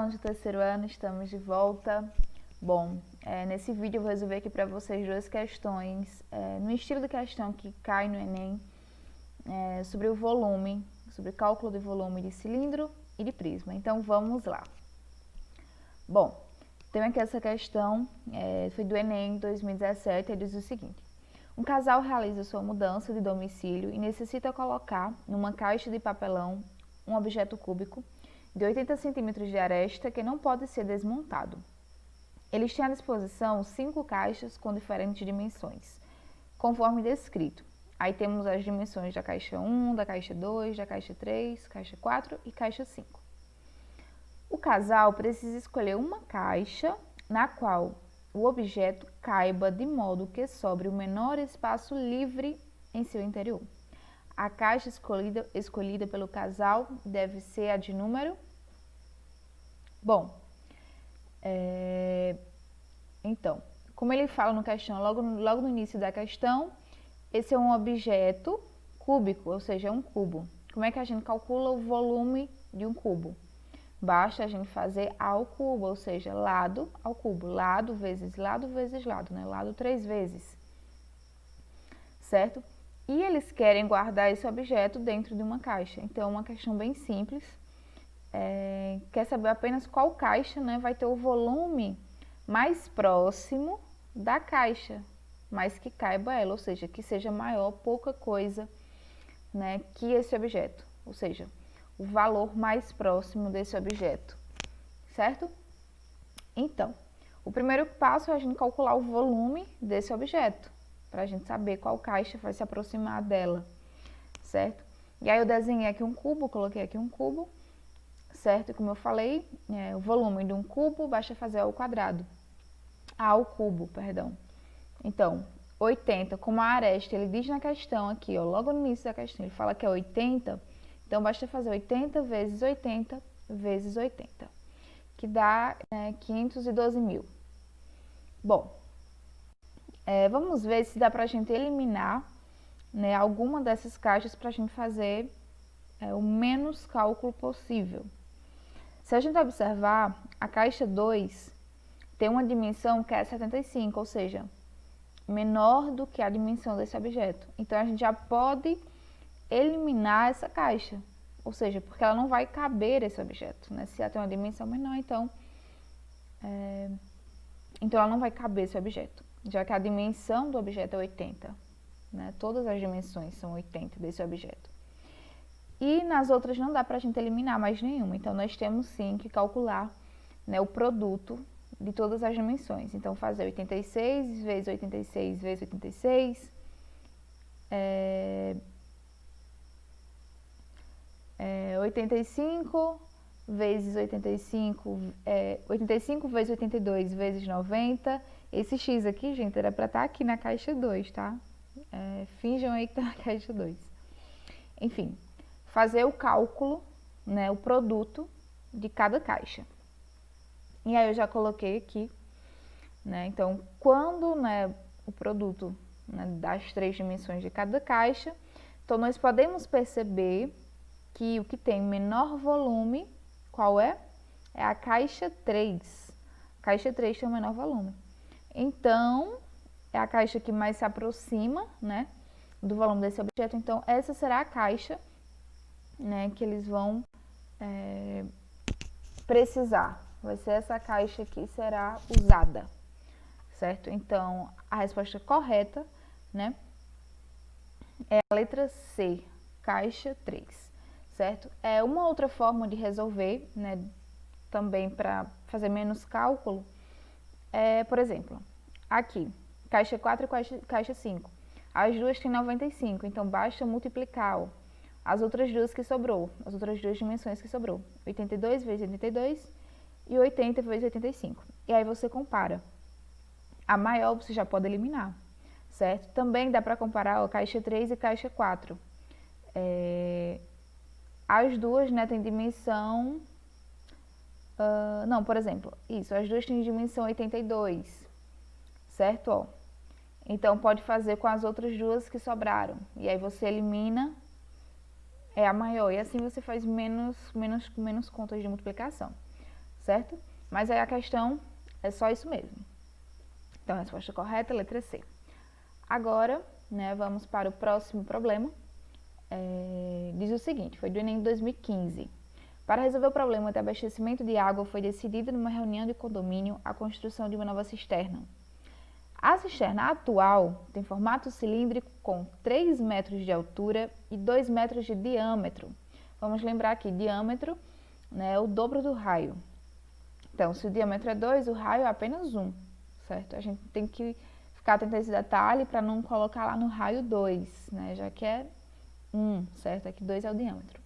alunos do terceiro ano, estamos de volta. Bom, nesse vídeo eu vou resolver aqui para vocês duas questões, no estilo de questão que cai no Enem, sobre o volume, sobre cálculo de volume de cilindro e de prisma. Então vamos lá. Bom, tem aqui essa questão, foi do Enem 2017, ele diz o seguinte: um casal realiza sua mudança de domicílio e necessita colocar numa caixa de papelão um objeto cúbico de 80 centímetros de aresta que não pode ser desmontado. Eles têm à disposição 5 caixas com diferentes dimensões, conforme descrito. Aí temos as dimensões da caixa 1, da caixa 2, da caixa 3, caixa 4 e caixa 5. O casal precisa escolher uma caixa na qual o objeto caiba de modo que sobre o menor espaço livre em seu interior. A caixa escolhida pelo casal deve ser a de número... Bom, então, como ele fala no questão, logo no início da questão, esse é um objeto cúbico, ou seja, é um cubo. Como é que a gente calcula o volume de um cubo? Basta a gente fazer A ao cubo, ou seja, lado ao cubo. Lado vezes lado, né? Lado 3 vezes. Certo? E eles querem guardar esse objeto dentro de uma caixa. Então, é uma questão bem simples. Quer saber apenas qual caixa, né, vai ter o volume mais próximo da caixa, mas que caiba ela, ou seja, que seja maior, pouca coisa, né, que esse objeto. Ou seja, o valor mais próximo desse objeto, certo? Então, o primeiro passo é a gente calcular o volume desse objeto, para a gente saber qual caixa vai se aproximar dela, certo? E aí eu desenhei aqui um cubo, coloquei aqui um cubo, certo? E como eu falei, o volume de um cubo basta fazer A ao quadrado. A ao cubo, perdão. Então, 80, como a aresta, ele diz na questão aqui, ó, logo no início da questão, ele fala que é 80, então basta fazer 80 vezes 80 vezes 80, que dá 512 mil. Bom, vamos ver se dá pra gente eliminar, né, alguma dessas caixas pra gente fazer o menos cálculo possível. Se a gente observar, a caixa 2 tem uma dimensão que é 75, ou seja, menor do que a dimensão desse objeto. Então, a gente já pode eliminar essa caixa, ou seja, porque ela não vai caber esse objeto, né? Se ela tem uma dimensão menor, então ela não vai caber esse objeto, já que a dimensão do objeto é 80, né? Todas as dimensões são 80 desse objeto. E nas outras não dá para a gente eliminar mais nenhuma, então nós temos sim que calcular, né, o produto de todas as dimensões. Então, fazer 86 vezes 86 vezes 86, 85 vezes 85, 85 vezes 82 vezes 90. Esse X aqui, gente, era para estar aqui na caixa 2, tá? Finjam aí que tá na caixa 2. Enfim, fazer o cálculo, né, o produto de cada caixa. E aí eu já coloquei aqui, né? Então, quando, né, o produto, né, das 3 dimensões de cada caixa, então nós podemos perceber que o que tem menor volume, qual é? É a caixa 3. A caixa 3 tem o menor volume. Então, é a caixa que mais se aproxima, né, do volume desse objeto. Então, essa será a caixa, né, que eles vão precisar. Vai ser essa caixa que será usada, certo? Então, a resposta correta, né, é a letra C, caixa 3, certo? Uma outra forma de resolver, né, também para fazer menos cálculo, por exemplo, aqui, caixa 4 e caixa 5. As duas têm 95, então basta multiplicar, ó, as outras duas que sobrou, as outras duas dimensões que sobrou, 82 vezes 82 e 80 vezes 85. E aí você compara. A maior você já pode eliminar, certo? Também dá para comparar, ó, caixa 3 e caixa 4. As duas, né, têm dimensão... não, por exemplo, isso, as duas têm dimensão 82, certo? Ó, então, pode fazer com as outras duas que sobraram. E aí você elimina a maior. E assim você faz menos contas de multiplicação, certo? Mas aí a questão é só isso mesmo. Então, a resposta correta é a letra C. Agora, né, vamos para o próximo problema. Diz o seguinte, foi do Enem de 2015. Para resolver o problema de abastecimento de água, foi decidido numa reunião de condomínio a construção de uma nova cisterna. A cisterna atual tem formato cilíndrico com 3 metros de altura e 2 metros de diâmetro. Vamos lembrar que diâmetro, né, é o dobro do raio. Então, se o diâmetro é 2, o raio é apenas 1, certo? A gente tem que ficar atento a esse detalhe para não colocar lá no raio 2, né, já que é 1, certo? Aqui 2 é o diâmetro.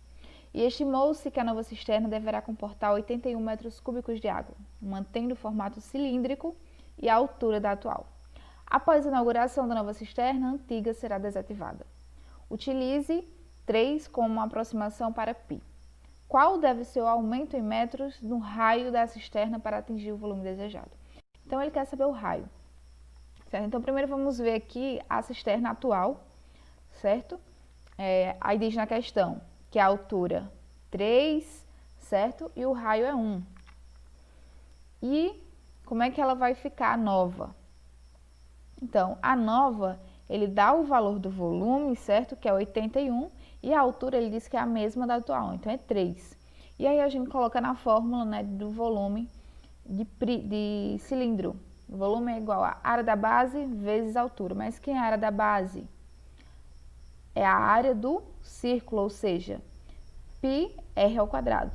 E estimou-se que a nova cisterna deverá comportar 81 metros cúbicos de água, mantendo o formato cilíndrico e a altura da atual. Após a inauguração da nova cisterna, a antiga será desativada. Utilize 3 como uma aproximação para π. Qual deve ser o aumento em metros no raio da cisterna para atingir o volume desejado? Então, ele quer saber o raio. Certo? Então, primeiro vamos ver aqui a cisterna atual, certo? Aí diz na questão que a altura 3, certo? E o raio é 1. E como é que ela vai ficar nova? Então, a nova, ele dá o valor do volume, certo? Que é 81, e a altura ele diz que é a mesma da atual, então é 3. E aí a gente coloca na fórmula, né, do volume de cilindro. O volume é igual a área da base vezes a altura. Mas quem é a área da base? É a área do círculo, ou seja, πr ao quadrado.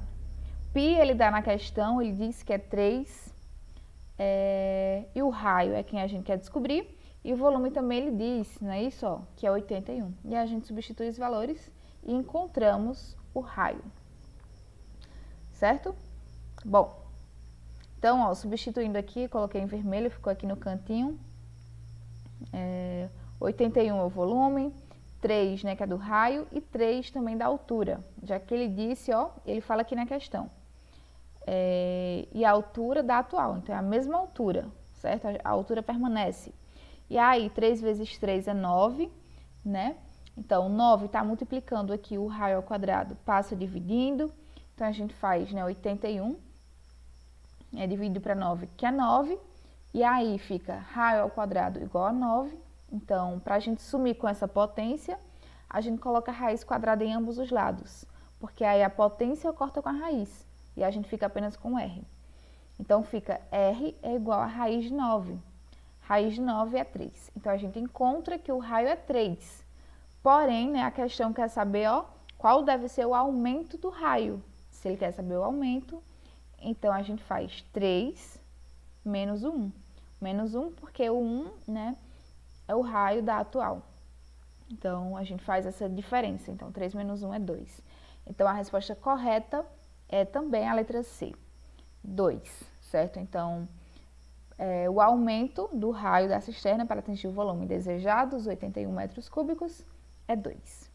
Π ele dá na questão, ele diz que é 3, e o raio é quem a gente quer descobrir, e o volume também ele diz, não é isso? Ó, que é 81. E a gente substitui os valores e encontramos o raio. Certo? Bom, então, ó, substituindo aqui, coloquei em vermelho, ficou aqui no cantinho. 81 é o volume, 3, né, que é do raio, e 3 também da altura, já que ele disse, ó, ele fala aqui na questão. E a altura da atual, então é a mesma altura, certo? A altura permanece. E aí, 3 vezes 3 é 9, né? Então, 9 está multiplicando aqui o raio ao quadrado, passa dividindo. Então, a gente faz, né, 81, dividido para 9, que é 9. E aí, fica raio ao quadrado igual a 9. Então, para a gente sumir com essa potência, a gente coloca a raiz quadrada em ambos os lados. Porque aí a potência corta com a raiz. E a gente fica apenas com R. Então, fica R é igual a raiz de 9. Raiz de 9 é 3. Então, a gente encontra que o raio é 3. Porém, né, a questão quer saber, ó, qual deve ser o aumento do raio. Se ele quer saber o aumento, então a gente faz 3 menos o 1. Menos 1 porque o 1, né, é o raio da atual. Então, a gente faz essa diferença. Então, 3 menos 1 é 2. Então, a resposta correta é também a letra C, 2, certo? Então, o aumento do raio da cisterna para atingir o volume desejado, os 81 metros cúbicos, é 2.